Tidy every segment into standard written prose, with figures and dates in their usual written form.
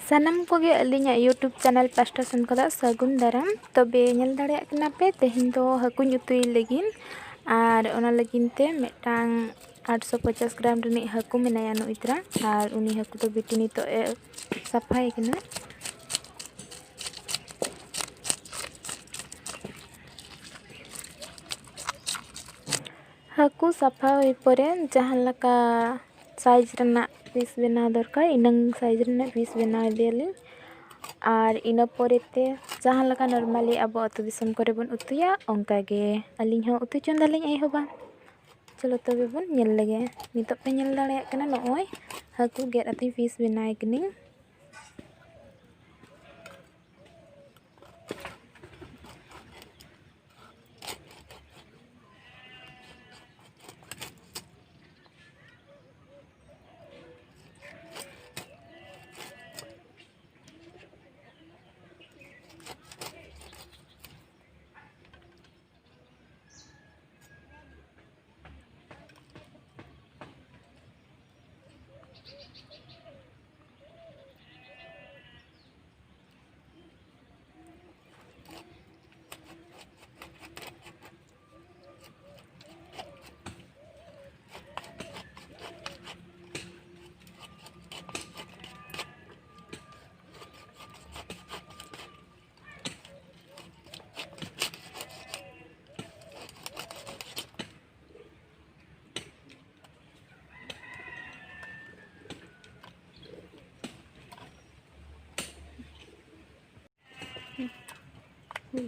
ᱥᱟᱱᱟᱢ ᱠᱚᱜᱮ ᱟᱹᱞᱤᱧᱟᱜ YouTube ᱪᱮᱱᱮᱞ ᱯᱟᱥᱴᱟ ᱥᱮᱱ ᱠᱷᱚᱱᱟᱜ ᱥᱟᱹᱜᱩᱱ ᱫᱟᱨᱟᱢ। ᱛᱚᱵᱮ ᱧᱮᱞ ᱫᱟᱲᱮᱭᱟᱜ ᱠᱟᱱᱟ ᱯᱮ ᱛᱮᱦᱮᱧ ᱫᱚ ᱦᱟᱹᱠᱩᱧ ᱩᱛᱩᱭ ᱞᱟᱹᱜᱤᱫ ᱟᱨ ᱚᱱᱟ ᱞᱟᱹᱜᱤᱫ ᱛᱮ ᱢᱤᱫᱴᱟᱝ 850 ᱜᱨᱟᱢ ᱨᱤᱱᱤᱡ ᱦᱟᱹᱠᱩ ᱢᱮᱱᱟᱭᱟ ᱱᱩᱭ ᱛᱨᱟ ᱟᱨ ᱩᱱᱤ ᱦᱟᱹᱠᱩ ᱫᱚ ᱵᱤᱴᱤ ᱱᱤᱛᱚᱜ ᱮ ᱥᱟᱯᱷᱟᱭ ᱠᱟᱱᱟ। ᱦᱟᱹᱠᱩ ᱥᱟᱯᱷᱟ ᱦᱩᱭ ᱯᱚᱨᱮ ᱡᱟᱦᱟᱸ ᱞᱮᱠᱟ साइज रना पीस बनाव दरकार इनंग साइज रना पीस बनाव दियाली और इना पोरेते जहाँ लगा नॉर्मली अब अतु दिसम करे बन उतुया ओंका गे अलिंग हो उतु चंदालिंग ए होबा चलो तबे बन नेल लगे नितो पे नेल दाड़े कना नोय हाकु गेट अति पीस बनाय कनी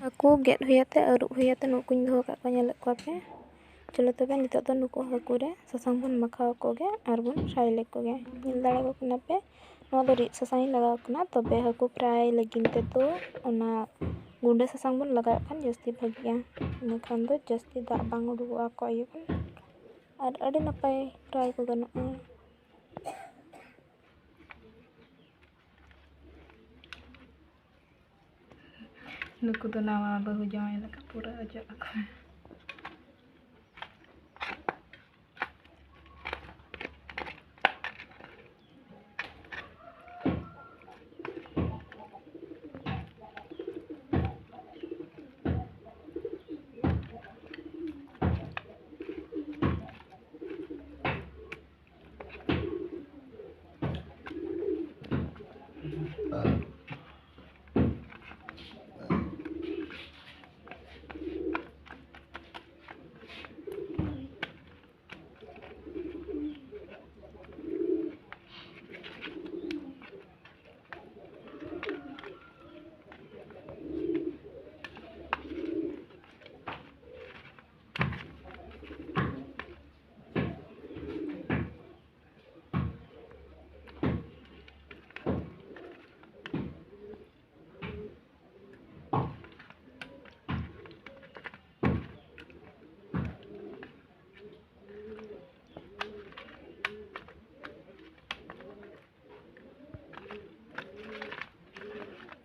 हाकु गेट हुयाते अरुब हुयाते नुकुኝ दो का नेल को पे चलो तबे नितो तो नुको हाकु रे ससांग बन मखाव कोगे आर बन फ्राई ले कोगे नेल दाड़ा को कना पे नो दो रि ससांग लगाव कना तबे हाकु फ्राई लगिन ते तो ओना गुंडा ससांग बन लगाव खान जस्ती भागिया इन खान दो जस्ती दा बांग उडुआ को ये आर अडी नपाय फ्राई को गनो नुकु तो नावा बहु जाय लका पूरा अजो अखा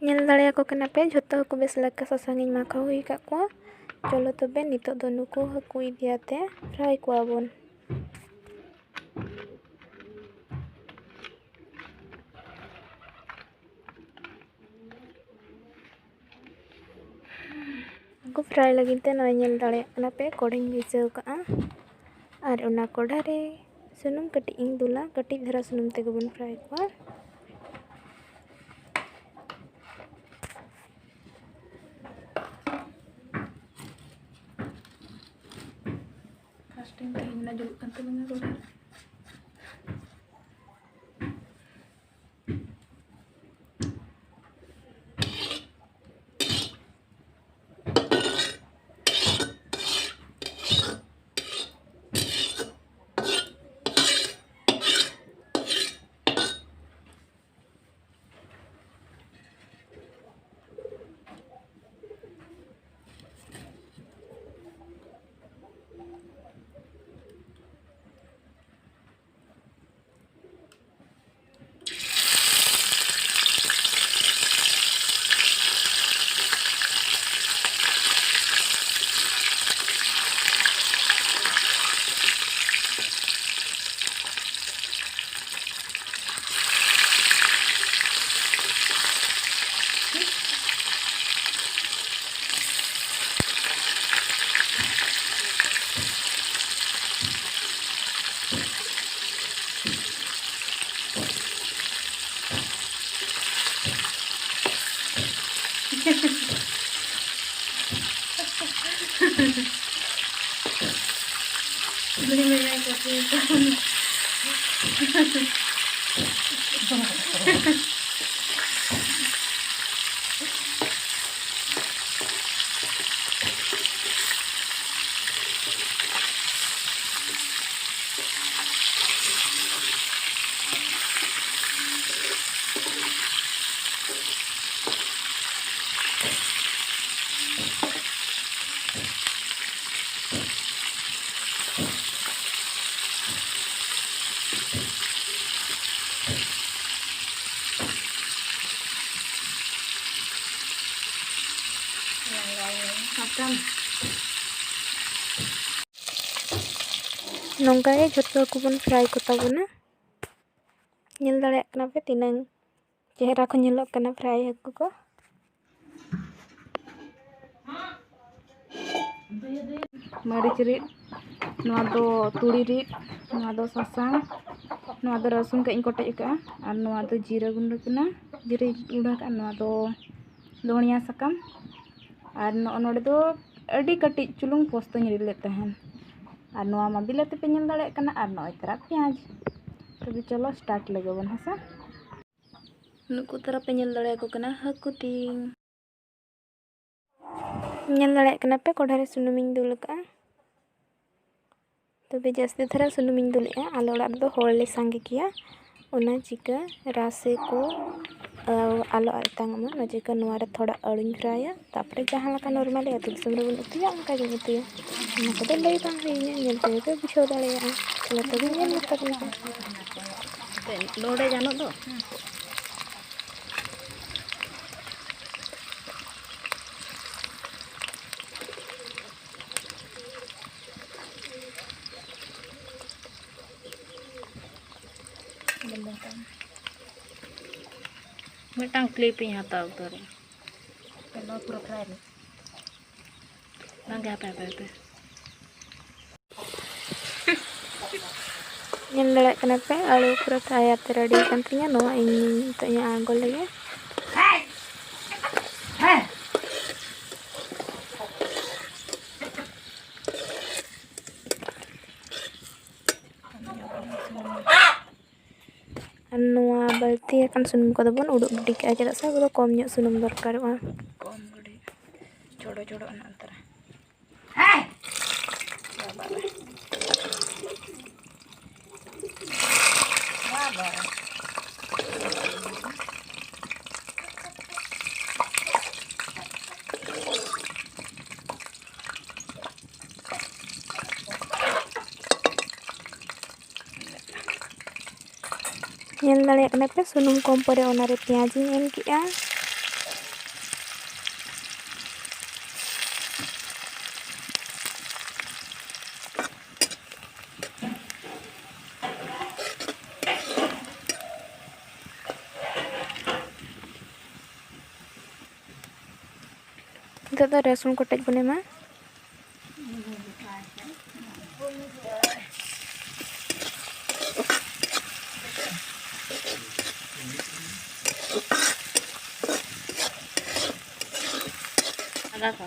नेल दाड़े को कना पे झोतो को बेस लका ससांगिन माखा हुई का को चलो तबे नितो दो नुको हाकु इदियाते फ्राई को आबोन को फ्राई लगिन ते नय नेल दाड़े कना पे कोड़िन बिसाव का और ओना कोढ़ा रे सुनुम कटी इन दुला कटी धरा सुनुम ते गबन फ्राई को फास्टिंग ते इना जुल kan तलंगा Korha Beli minyak kopi itu. nongka ge jhoto haku bon fry ko tabona nyel dareyak kana pe tinang chehra ko nyelok kana fry haku ko Mari rid noa do turi rid noa do sasang noa do rasun ka ing kotek ka ar noa do jira gundu kana jira guda ka noa do dhoniya sakam ar node do adi kati chulung posto nyeri le tahen ar noa ma bilate pe nyel dareyak kana ar noa tara pyaj tobe chalo start lege bon hasa nuku tara pe nyel dareyak ko kana haku ting nyel dareyak kana pe kodha re sunuming dul ka tobe jasti dhara sunuming dulea ale orag do hor le sange kiya ona chika rase ko alo atang ma no chika noa re thoda aluñ fraya tapre jahan laka normally atu disam re bon utuya onka ge utuya ona ko do lay bang heinya nyel te pe buchhaw dareya chalo tobe nyel lata kana node jano do Mitang clip yang hatau tuh. Kalau program. Nangga apa. nyel dareyak kana pe alu pura thaya te ready kan tinya noa ing tanya angol lege noa balti akan sunum ko do bon uduk dik aja cheda sa bodo kom nyok sunum dorkaroa Kom gede. Jodoh anak antara. nyel dareyak kana pe sunum kom pore ona re pyaj ing em kiya nito do rasun kotek bon ema Ada apa?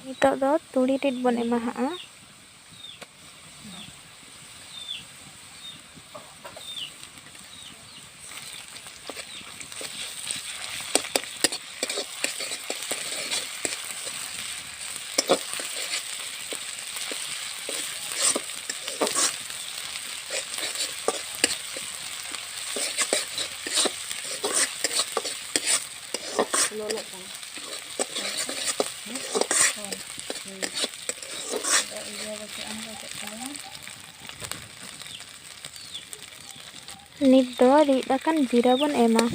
nito do turi rit bon ema ha nit do rit akan jira bon ema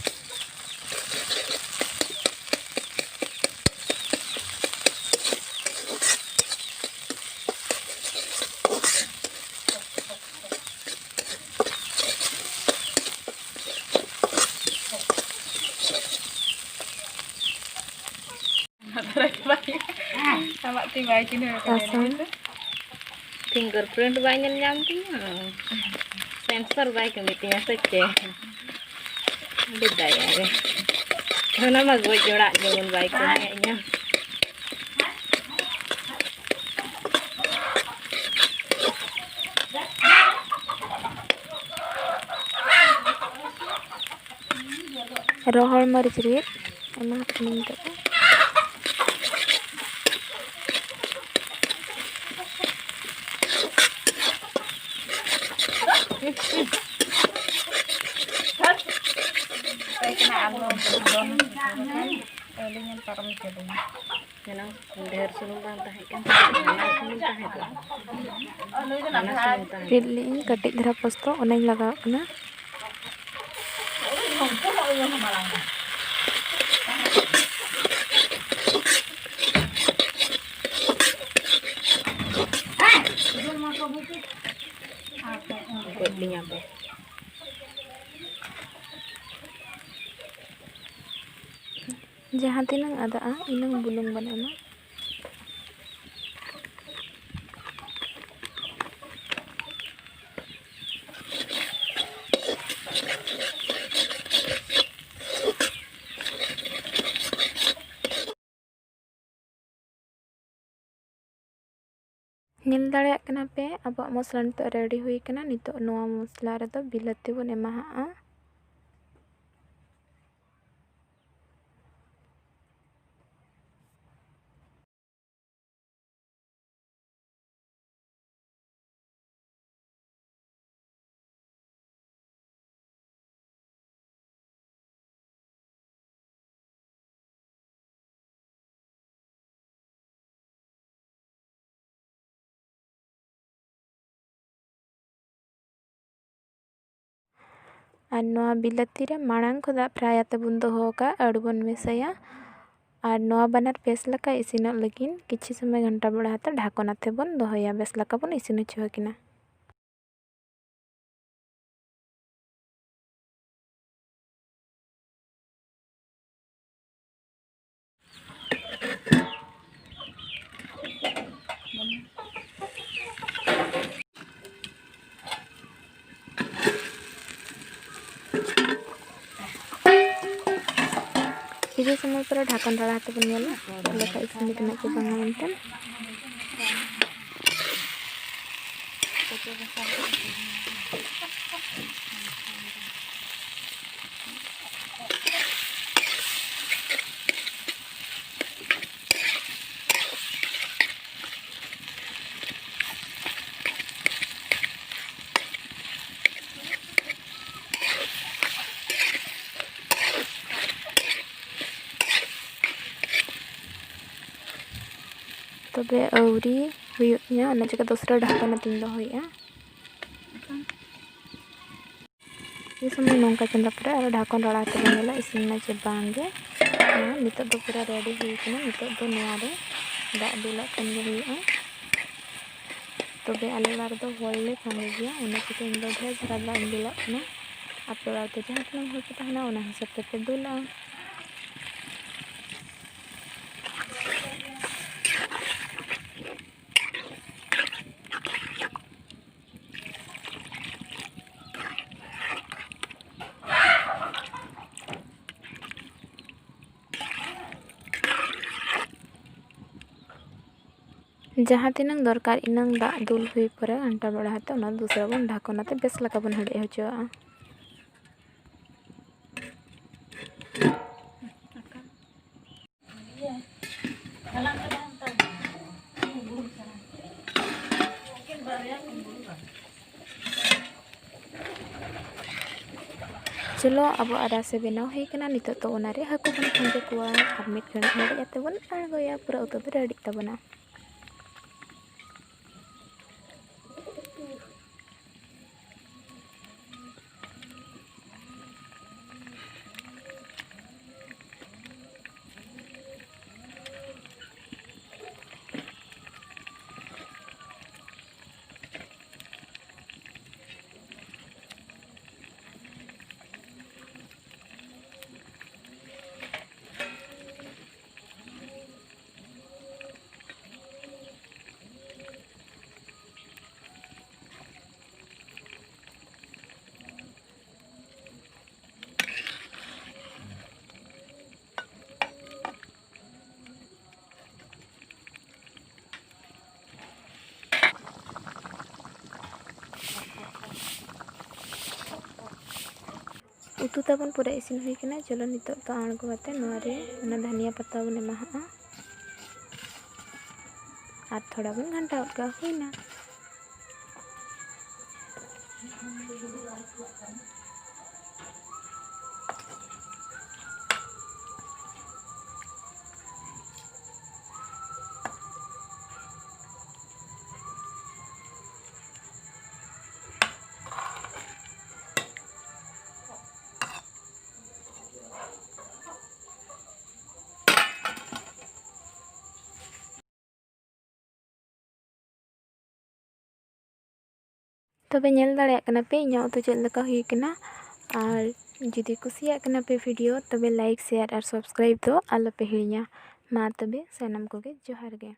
Amak ti bai cini sasang, fingerprint bay nyam nyam tinya sensor bay kami tinya saja beda ya be karena mah gue jorak jangan bay kayaknya rohol maric rit, emang kuning tak? saya kena alun eling yang param jadi Jangan der sulung bang tahe kan mana sulung tahe tuh mana sulung tahe Pilih katik dhara posto, oneng lagao kena. buat minyak be Jahat inang ada inang bulung ban emang. Nyel daᱲᱮᱭᱟᱜ ᱠᱟᱱᱟ ᱯᱮ ᱟᱵᱚᱣᱟᱜ ᱢᱚᱥᱞᱟ ᱱᱤᱛᱚᱜ ready ᱦᱩᱭ ᱠᱟᱱᱟ ᱱᱤᱛᱚᱜ ᱱᱚᱣᱟ ᱢᱚᱥᱞᱟ ᱨᱮᱫᱚ ᱵᱤᱞᱟᱹᱛᱤ ᱵᱚᱱ ᱮᱢᱟᱦᱟᱜᱼᱟ ᱟᱨ ᱱᱚᱣᱟ ᱵᱤᱞᱟᱹᱛᱤ ᱨᱮ ᱢᱟᱲᱟᱝ ᱠᱷᱚᱱᱟᱜ ᱯᱷᱨᱟᱭ ᱟᱛᱮ ᱵᱚᱱ ᱫᱚᱦᱚ ᱟᱠᱟᱫ ᱟᱹᱲᱩ ᱵᱚᱱ ᱢᱮᱥᱟᱭᱟ ᱟᱨ ᱱᱚᱣᱟ ᱵᱟᱱᱟᱨ ᱵᱮᱥ ᱞᱮᱠᱟ ᱤᱥᱤᱱᱚᱜ ᱞᱟᱹᱜᱤᱫ ᱠᱤᱪᱷᱩ ᱥᱚᱢᱚᱭ ᱜᱷᱟᱱᱴᱟ ᱵᱟᱲᱟ ᱟᱛᱮ ᱰᱷᱟᱠᱚᱱ ᱟᱛᱮ ᱵᱚᱱ ᱫᱚᱦᱚᱭᱟ ᱵᱮᱥ ᱞᱮᱠᱟ ᱵᱚᱱ ᱤᱥᱤᱱ ᱦᱚᱪᱚ ᱟᱹᱠᱤᱱᱟ ᱠᱤᱪᱷᱩ ᱥᱚᱢᱚᱭ ᱯᱚᱨᱮ ᱰᱷᱟᱠᱚᱱ ᱨᱟᱲᱟ ᱟᱛᱮ ᱵᱚᱱ ᱧᱮᱞᱟ ᱪᱮᱫ ᱞᱮᱠᱟ ᱤᱥᱤᱱ ᱟᱠᱟᱱᱟ ᱥᱮ ᱵᱟᱝᱟ ᱢᱮᱱᱛᱮ ᱛᱚᱵᱮ ᱟᱹᱣᱨᱤ ᱦᱩᱭᱩᱜ ᱛᱤᱧᱟᱹ ᱚᱱᱟ ᱪᱤᱠᱟᱹ ᱫᱚᱥᱨᱟ ᱰᱷᱟᱠᱚᱱ ᱟᱛᱮᱧ ᱫᱚᱦᱚᱭᱮᱜᱼᱟ ᱤᱥᱤᱱ ᱥᱚᱢᱚᱭ ᱱᱚᱝᱠᱟ ᱪᱚᱸᱫᱟ ᱯᱚᱨᱮ ᱟᱨ ᱰᱷᱟᱠᱚᱱ ᱨᱟᱲᱟ ᱟᱛᱮ ᱵᱚᱱ ᱧᱮᱞᱟ ᱤᱥᱤᱱ ᱥᱮ ᱵᱟᱝᱜᱮ ᱱᱤᱛᱚᱜ ᱫᱚ ᱯᱩᱨᱟᱹ ᱨᱮᱰᱤ ᱦᱩᱭ ᱠᱟᱱᱟ ᱱᱤᱛᱚᱜ ᱫᱚ ᱱᱚᱣᱟ ᱨᱮ ᱫᱟᱜ ᱫᱩᱞᱟᱜ ᱠᱷᱟᱱ ᱜᱮ ᱦᱩᱭᱩᱜᱼᱟ ᱛᱚᱵᱮ ᱟᱞᱮ ᱚᱲᱟᱜ ᱨᱮᱫᱚ ᱦᱚᱲ ᱞᱮ ᱥᱟᱸᱜᱮ ᱜᱮᱭᱟ ᱚᱱᱟ ᱪᱤᱠᱟᱹ ᱤᱧ ᱫᱚ ᱰᱷᱮᱨ ᱫᱷᱟᱨᱟ ᱫᱟᱜ ᱤᱧ ᱫᱩᱞᱟᱜ ᱠᱟᱱᱟ ᱟᱯᱮ ᱚᱲᱟᱜ ᱨᱮᱫᱚ ᱡᱟᱦᱟᱸ ᱛᱤᱱᱟᱹᱜ ᱦᱚᱲ ᱯᱮ ᱛᱟᱦᱮᱱᱟ ᱚᱱᱟ ᱦᱤᱥᱟᱹᱵ ᱛᱮᱯᱮ ᱫᱩᱞᱟᱜᱼᱟ ᱡᱟᱦᱟᱸ ᱛᱤᱱᱟᱹᱜ ᱫᱚᱨᱠᱟর ᱤᱱᱟᱹᱝ ᱫᱟᱜ ᱫᱩᱞ ᱦᱩᱭ ᱯᱚᱨᱮ ᱜᱷᱟᱱᱴᱟ ᱵᱟᱲᱟ ᱟᱛᱮ ᱚᱱᱟ ᱫᱩᱥᱨᱟ ᱵᱚᱱ ᱰᱷᱟᱠᱚᱱ ᱟᱛᱮ ᱵᱮᱥ ᱞᱮᱠᱟ ᱵᱚᱱ ᱦᱮᱰᱮᱡ ᱦᱚᱪᱚᱣᱟᱜᱼᱟ चलो अब रासे बनाव है कना नितो तो ओनारे हाकु बन खंजे कुआ अब मिट घड़ी हेडे जाते बन आगोया पूरा उतो दो रेडी तबना उतु ताबन पूरा इसिन हुई कना। चलो नितो तो आणगो काते नोवा रे ओना धनिया पत्ता बन एमाहा और थोड़ा बन घंटा का हुईना। तबे नेल दाड़े कना पे इन्या उतु चेद लका हुई कना। और जुदी कुसिया कना पे वीडियो तबे लाइक शेयर और सब्सक्राइब दो आलो पे हिड़िया। मा तबे सनम कोगे जोहार गे।